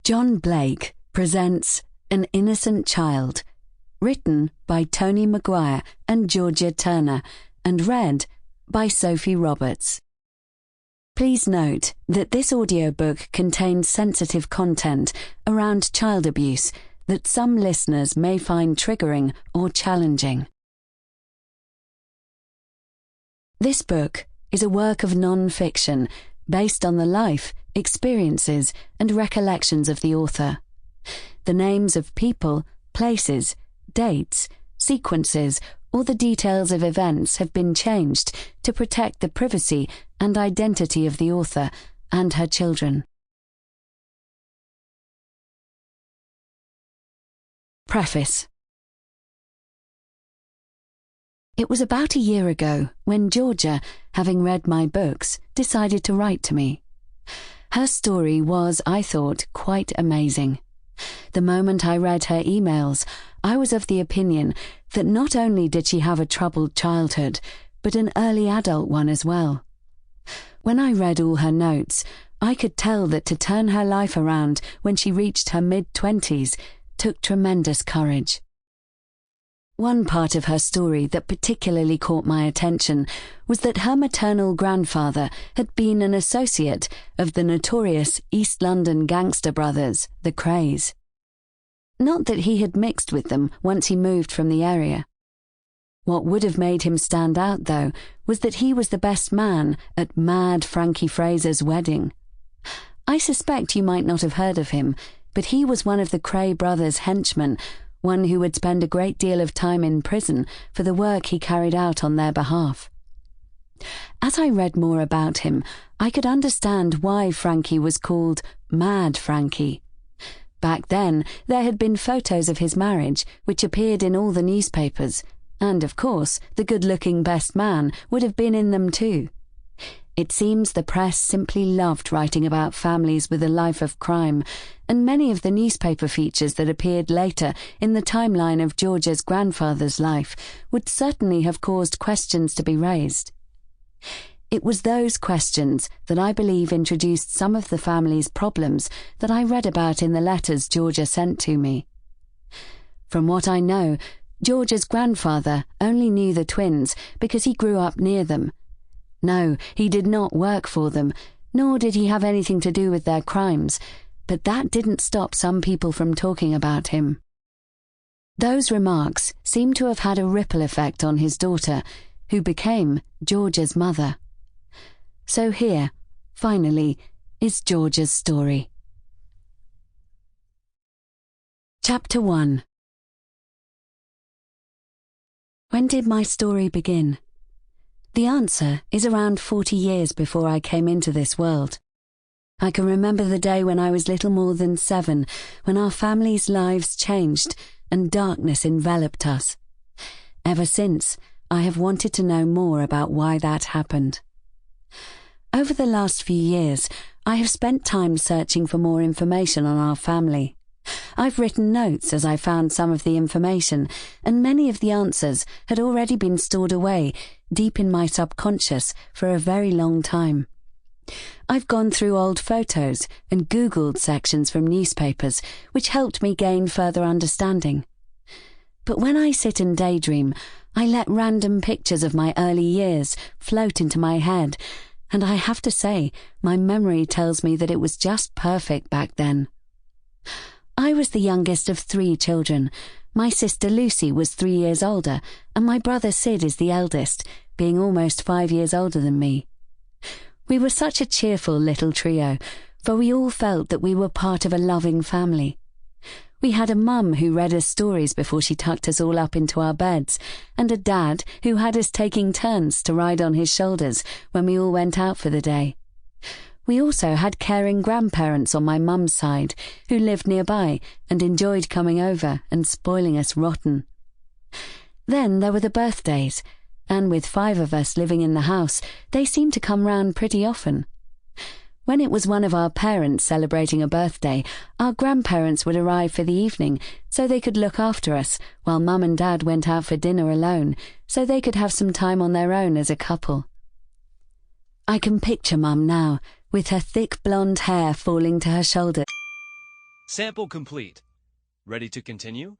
John Blake presents An Innocent Child, written by Toni Maguire and Georgia Turner, and read by Sophie Roberts. Please note that this audiobook contains sensitive content around child abuse that some listeners may find triggering or challenging. This book is a work of non-fiction based on the life, experiences, and recollections of the author. The names of people, places, dates, sequences, or the details of events have been changed to protect the privacy and identity of the author and her children. Preface. It was about a year ago when Georgia, having read my books, decided to write to me. Her story was, I thought, quite amazing. The moment I read her emails, I was of the opinion that not only did she have a troubled childhood, but an early adult one as well. When I read all her notes, I could tell that to turn her life around when she reached her mid-20s took tremendous courage. One part of her story that particularly caught my attention was that her maternal grandfather had been an associate of the notorious East London gangster brothers, the Krays. Not that he had mixed with them once he moved from the area. What would have made him stand out, though, was that he was the best man at Mad Frankie Fraser's wedding. I suspect you might not have heard of him, but he was one of the Kray brothers' henchmen, one who would spend a great deal of time in prison for the work he carried out on their behalf. As I read more about him, I could understand why Frankie was called Mad Frankie. Back then, there had been photos of his marriage, which appeared in all the newspapers, and, of course, the good-looking best man would have been in them too. It seems the press simply loved writing about families with a life of crime, and many of the newspaper features that appeared later in the timeline of Georgia's grandfather's life would certainly have caused questions to be raised. It was those questions that I believe introduced some of the family's problems that I read about in the letters Georgia sent to me. From what I know, Georgia's grandfather only knew the twins because he grew up near them. No, he did not work for them, nor did he have anything to do with their crimes, but that didn't stop some people from talking about him. Those remarks seem to have had a ripple effect on his daughter, who became Georgia's mother. So here, finally, is Georgia's story. Chapter 1. When did my story begin? The answer is around 40 years before I came into this world. I can remember the day when I was little more than 7, when our family's lives changed and darkness enveloped us. Ever since, I have wanted to know more about why that happened. Over the last few years, I have spent time searching for more information on our family. I've written notes as I found some of the information, and many of the answers had already been stored away deep in my subconscious for a very long time. I've gone through old photos and Googled sections from newspapers, which helped me gain further understanding. But when I sit and daydream, I let random pictures of my early years float into my head, and I have to say, my memory tells me that it was just perfect back then. I was the youngest of 3 children. My sister Lucy was 3 years older, and my brother Sid is the eldest, being almost 5 years older than me. We were such a cheerful little trio, for we all felt that we were part of a loving family. We had a mum who read us stories before she tucked us all up into our beds, and a dad who had us taking turns to ride on his shoulders when we all went out for the day. We also had caring grandparents on my mum's side, who lived nearby and enjoyed coming over and spoiling us rotten. Then there were the birthdays, and with 5 of us living in the house, they seemed to come round pretty often. When it was one of our parents celebrating a birthday, our grandparents would arrive for the evening so they could look after us, while Mum and Dad went out for dinner alone, so they could have some time on their own as a couple. I can picture Mum now, with her thick blonde hair falling to her shoulders. Sample complete. Ready to continue?